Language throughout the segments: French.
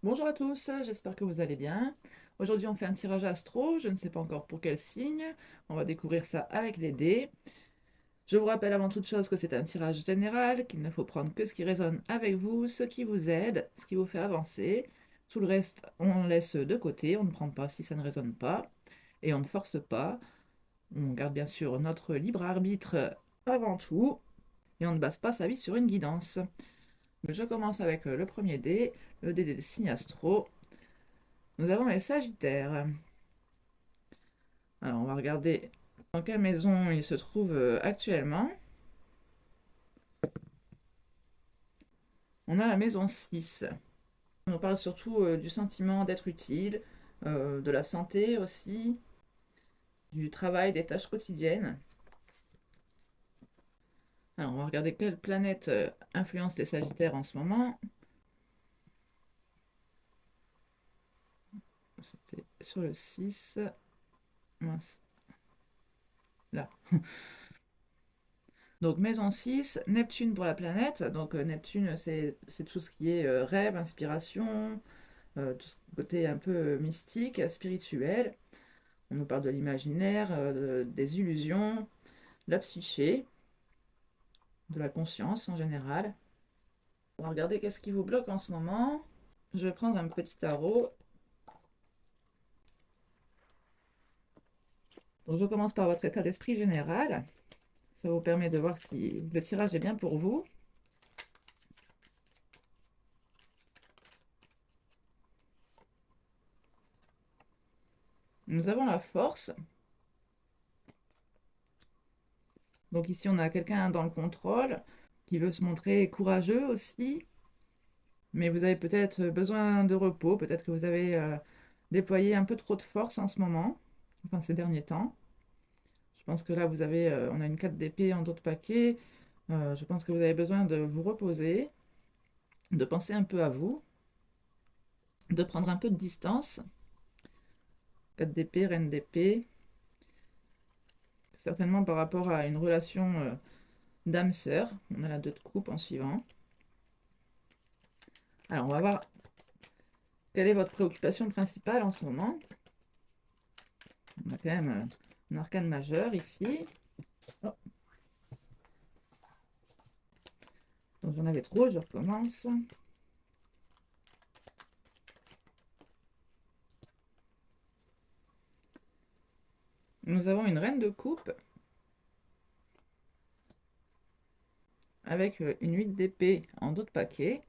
Bonjour à tous, j'espère que vous allez bien. Aujourd'hui, on fait un tirage astro, je ne sais pas encore pour quel signe. On va découvrir ça avec les dés. Je vous rappelle avant toute chose que c'est un tirage général, qu'il ne faut prendre que ce qui résonne avec vous, ce qui vous aide, ce qui vous fait avancer. Tout le reste, on laisse de côté, on ne prend pas si ça ne résonne pas, et on ne force pas. On garde bien sûr notre libre arbitre avant tout, et on ne base pas sa vie sur une guidance. Je commence avec le premier dé, le dé des signes astro. Nous avons les Sagittaires. Alors, on va regarder dans quelle maison il se trouve actuellement. On a la maison 6. On nous parle surtout du sentiment d'être utile, de la santé aussi, du travail, des tâches quotidiennes. Alors, on va regarder quelle planète influence les Sagittaires en ce moment. C'était sur le 6. Mince. Là. Donc, maison 6, Neptune pour la planète. Donc, Neptune, c'est tout ce qui est rêve, inspiration, tout ce côté un peu mystique, spirituel. On nous parle de l'imaginaire, des illusions, de la psyché, de la conscience en général. On va regarder qu'est-ce qui vous bloque en ce moment. Je vais prendre un petit tarot. Donc je commence par votre état d'esprit général. Ça vous permet de voir si le tirage est bien pour vous. Nous avons la force. Donc ici, on a quelqu'un dans le contrôle qui veut se montrer courageux aussi. Mais vous avez peut-être besoin de repos. Peut-être que vous avez déployé un peu trop de force en ce moment, enfin ces derniers temps. Je pense que là, on a une 4 d'épée en dos de paquet. Je pense que vous avez besoin de vous reposer, de penser un peu à vous, de prendre un peu de distance. 4 d'épée, reine d'épée. Certainement par rapport à une relation d'âme-sœur. On a la 2 de coupe en suivant. Alors, on va voir quelle est votre préoccupation principale en ce moment. On a quand même un arcane majeur ici. Oh. Donc j'en avais trop, je recommence. Nous avons une reine de coupe avec une 8 d'épée en dos de paquet.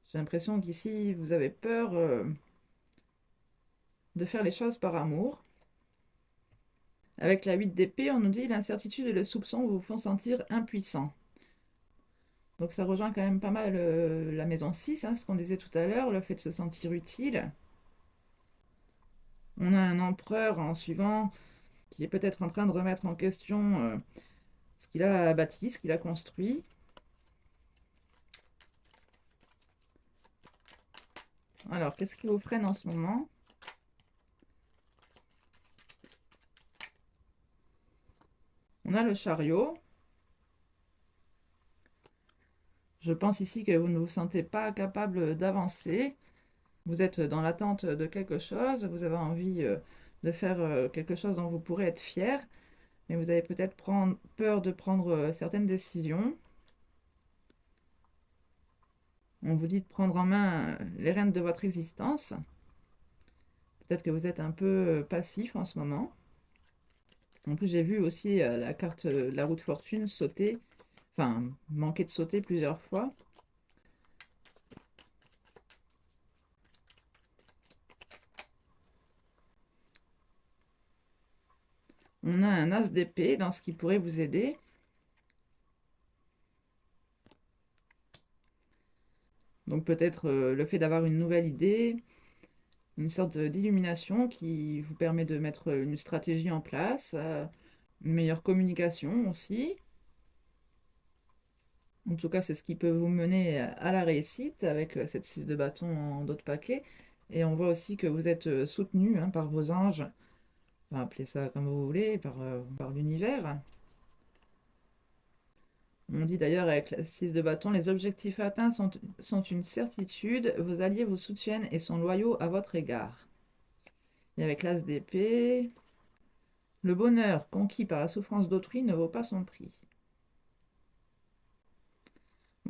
J'ai l'impression qu'ici, vous avez peur de faire les choses par amour. Avec la 8 d'épée, on nous dit l'incertitude et le soupçon vous font sentir impuissant. Donc ça rejoint quand même pas mal la maison 6, hein, ce qu'on disait tout à l'heure, le fait de se sentir utile. On a un empereur en suivant qui est peut-être en train de remettre en question ce qu'il a bâti, ce qu'il a construit. Alors, qu'est-ce qui vous freine en ce moment? On a le chariot. Je pense ici que vous ne vous sentez pas capable d'avancer. Vous êtes dans l'attente de quelque chose. Vous avez envie de faire quelque chose dont vous pourrez être fier. Mais vous avez peut-être peur de prendre certaines décisions. On vous dit de prendre en main les rênes de votre existence. Peut-être que vous êtes un peu passif en ce moment. En plus, j'ai vu aussi la carte de la roue de fortune sauter, enfin, manquer de sauter plusieurs fois. On a un as d'épée dans ce qui pourrait vous aider. Donc peut-être le fait d'avoir une nouvelle idée, une sorte d'illumination qui vous permet de mettre une stratégie en place, une meilleure communication aussi. En tout cas, c'est ce qui peut vous mener à la réussite avec cette 6 de bâton en dos de paquet. Et on voit aussi que vous êtes soutenu hein, par vos anges, enfin, appelez ça comme vous voulez, par l'univers. On dit d'ailleurs avec la 6 de bâton, les objectifs atteints sont une certitude, vos alliés vous soutiennent et sont loyaux à votre égard. Et avec l'as d'épée, le bonheur conquis par la souffrance d'autrui ne vaut pas son prix.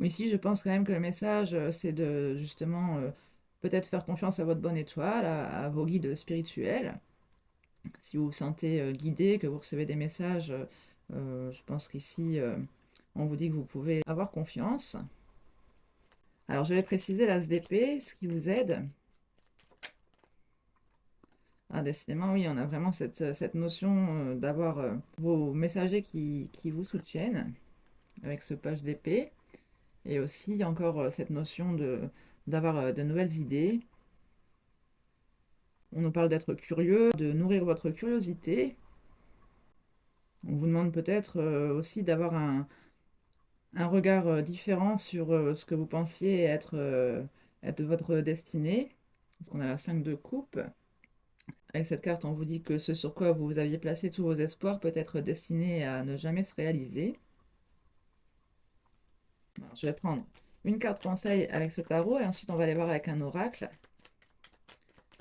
Ici, je pense quand même que le message, c'est de justement peut-être faire confiance à votre bonne étoile, à vos guides spirituels. Si vous vous sentez guidé, que vous recevez des messages, je pense qu'ici, on vous dit que vous pouvez avoir confiance. Alors, je vais préciser l'as d'épée, ce qui vous aide. Ah, décidément, oui, on a vraiment cette notion d'avoir vos messagers qui vous soutiennent avec ce page d'épée. Et aussi, encore cette notion d'avoir de nouvelles idées. On nous parle d'être curieux, de nourrir votre curiosité. On vous demande peut-être aussi d'avoir un regard différent sur ce que vous pensiez être votre destinée. Parce qu'on a la 5 de coupe. Avec cette carte, on vous dit que ce sur quoi vous aviez placé tous vos espoirs peut être destiné à ne jamais se réaliser. Alors, je vais prendre une carte conseil avec ce tarot et ensuite on va aller voir avec un oracle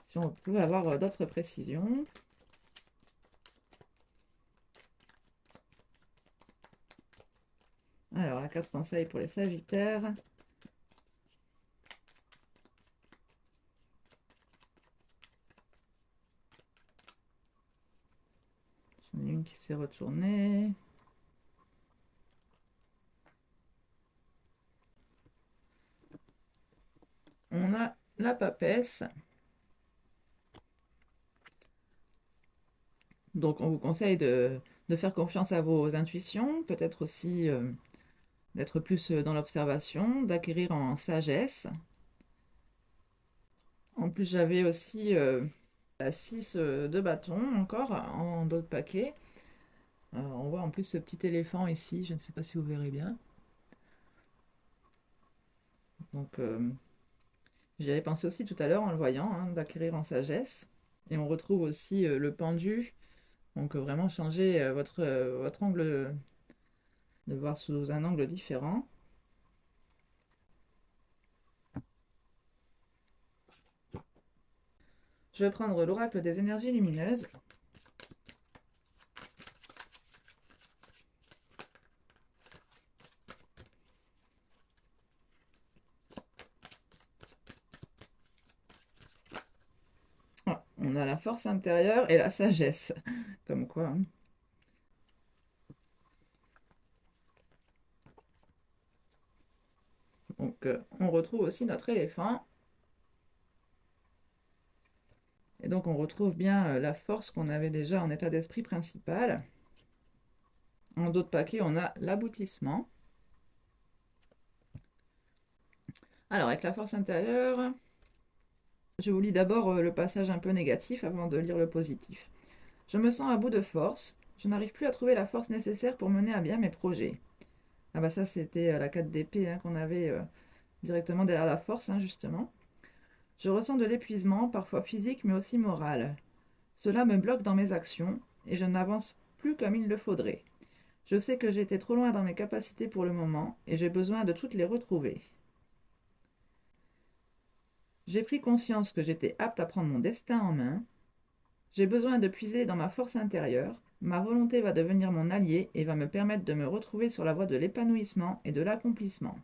si on peut avoir d'autres précisions. Alors, la carte conseil pour les Sagittaires. J'en ai une qui s'est retournée. On a la papesse. Donc, on vous conseille de faire confiance à vos intuitions, peut-être aussi d'être plus dans l'observation, d'acquérir en sagesse. En plus, j'avais aussi la 6 de bâton encore en d'autres paquets. On voit en plus ce petit éléphant ici, je ne sais pas si vous verrez bien. Donc, j'y avais pensé aussi tout à l'heure en le voyant, hein, d'acquérir en sagesse. Et on retrouve aussi le pendu. Donc, vraiment changer votre angle, de voir sous un angle différent. Je vais prendre l'oracle des énergies lumineuses. Ah, on a la force intérieure et la sagesse. Comme quoi, hein. Donc, on retrouve aussi notre éléphant. Et donc, on retrouve bien la force qu'on avait déjà en état d'esprit principal. En d'autres paquets, on a l'aboutissement. Alors, avec la force intérieure, je vous lis d'abord le passage un peu négatif avant de lire le positif. Je me sens à bout de force. Je n'arrive plus à trouver la force nécessaire pour mener à bien mes projets. Ah bah ça, c'était la 4 d'épée hein, qu'on avait directement derrière la force, hein, justement. Je ressens de l'épuisement, parfois physique, mais aussi moral. Cela me bloque dans mes actions, et je n'avance plus comme il le faudrait. Je sais que j'ai été trop loin dans mes capacités pour le moment, et j'ai besoin de toutes les retrouver. J'ai pris conscience que j'étais apte à prendre mon destin en main. J'ai besoin de puiser dans ma force intérieure. Ma volonté va devenir mon allié et va me permettre de me retrouver sur la voie de l'épanouissement et de l'accomplissement.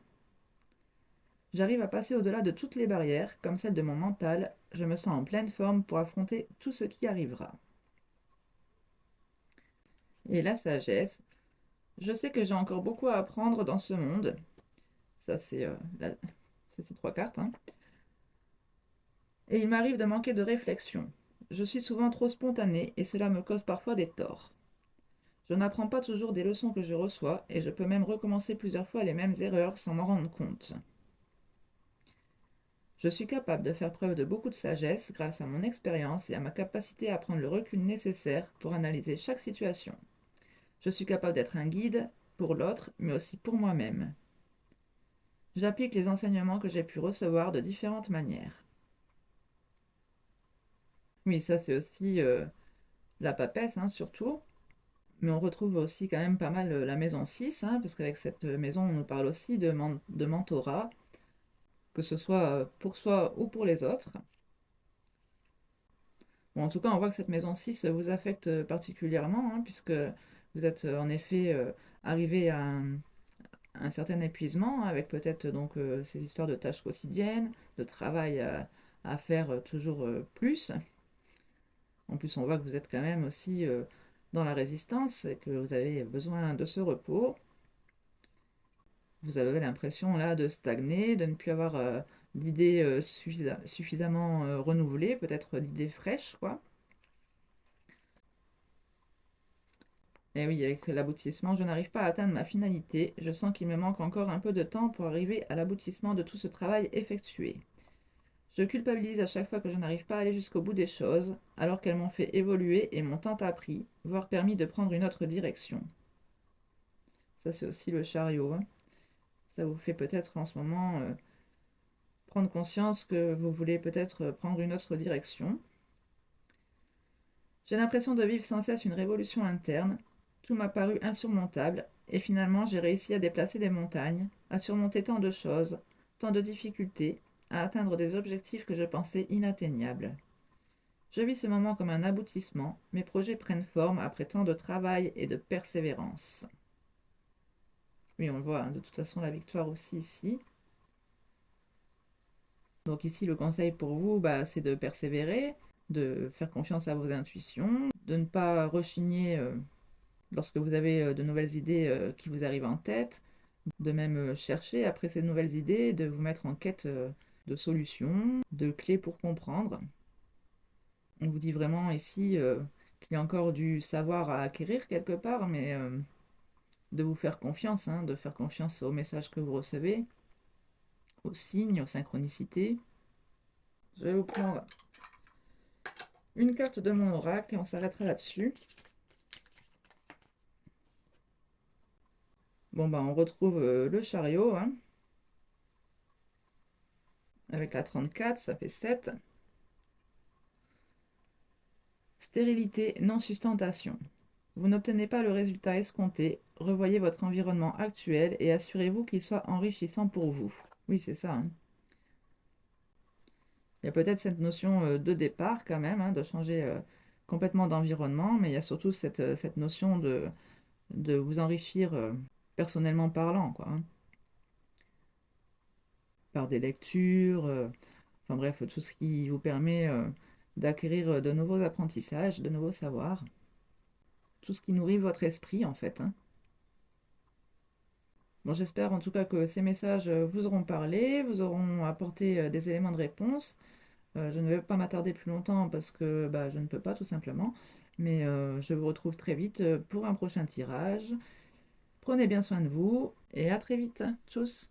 J'arrive à passer au-delà de toutes les barrières, comme celle de mon mental. Je me sens en pleine forme pour affronter tout ce qui arrivera. Et la sagesse. Je sais que j'ai encore beaucoup à apprendre dans ce monde. Ça, c'est ces 3 cartes. Hein. Et il m'arrive de manquer de réflexion. Je suis souvent trop spontanée et cela me cause parfois des torts. Je n'apprends pas toujours des leçons que je reçois et je peux même recommencer plusieurs fois les mêmes erreurs sans m'en rendre compte. Je suis capable de faire preuve de beaucoup de sagesse grâce à mon expérience et à ma capacité à prendre le recul nécessaire pour analyser chaque situation. Je suis capable d'être un guide pour l'autre, mais aussi pour moi-même. J'applique les enseignements que j'ai pu recevoir de différentes manières. Oui, ça c'est aussi la papesse, hein, surtout. Mais on retrouve aussi quand même pas mal la maison 6, hein, parce qu'avec cette maison, on nous parle aussi de mentorat, que ce soit pour soi ou pour les autres. Bon, en tout cas, on voit que cette maison 6 vous affecte particulièrement, hein, puisque vous êtes en effet arrivé à un certain épuisement, avec peut-être donc ces histoires de tâches quotidiennes, de travail à faire toujours plus. En plus, on voit que vous êtes quand même aussi dans la résistance et que vous avez besoin de ce repos. Vous avez l'impression là de stagner, de ne plus avoir d'idées suffisamment renouvelées, peut-être d'idées fraîches, quoi. Et oui, avec l'aboutissement, je n'arrive pas à atteindre ma finalité. Je sens qu'il me manque encore un peu de temps pour arriver à l'aboutissement de tout ce travail effectué. Je culpabilise à chaque fois que je n'arrive pas à aller jusqu'au bout des choses, alors qu'elles m'ont fait évoluer et m'ont tant appris, voire permis de prendre une autre direction. Ça, c'est aussi le chariot, hein. Ça vous fait peut-être en ce moment prendre conscience que vous voulez peut-être prendre une autre direction. J'ai l'impression de vivre sans cesse une révolution interne. Tout m'a paru insurmontable, et finalement j'ai réussi à déplacer des montagnes, à surmonter tant de choses, tant de difficultés, à atteindre des objectifs que je pensais inatteignables. Je vis ce moment comme un aboutissement, mes projets prennent forme après tant de travail et de persévérance. Oui, on le voit, hein, de toute façon la victoire aussi ici. Donc ici, le conseil pour vous, bah, c'est de persévérer, de faire confiance à vos intuitions, de ne pas rechigner lorsque vous avez de nouvelles idées qui vous arrivent en tête, de même chercher après ces nouvelles idées, de vous mettre en quête de solutions, de clés pour comprendre. On vous dit vraiment ici qu'il y a encore du savoir à acquérir quelque part, mais de vous faire confiance, hein, de faire confiance aux messages que vous recevez, aux signes, aux synchronicités. Je vais vous prendre une carte de mon oracle et on s'arrêtera là-dessus. Bon, bah, on retrouve le chariot, hein, avec la 34, ça fait 7. Stérilité, non-sustentation. Vous n'obtenez pas le résultat escompté, revoyez votre environnement actuel et assurez-vous qu'il soit enrichissant pour vous. Oui, c'est ça, hein. Il y a peut-être cette notion de départ quand même, hein, de changer complètement d'environnement, mais il y a surtout cette notion de vous enrichir personnellement parlant, quoi, hein, par des lectures, enfin bref, tout ce qui vous permet d'acquérir de nouveaux apprentissages, de nouveaux savoirs, tout ce qui nourrit votre esprit en fait, hein. Bon, j'espère en tout cas que ces messages vous auront parlé, vous auront apporté des éléments de réponse. Je ne vais pas m'attarder plus longtemps parce que bah, je ne peux pas tout simplement. Mais je vous retrouve très vite pour un prochain tirage. Prenez bien soin de vous et à très vite. Tchuss!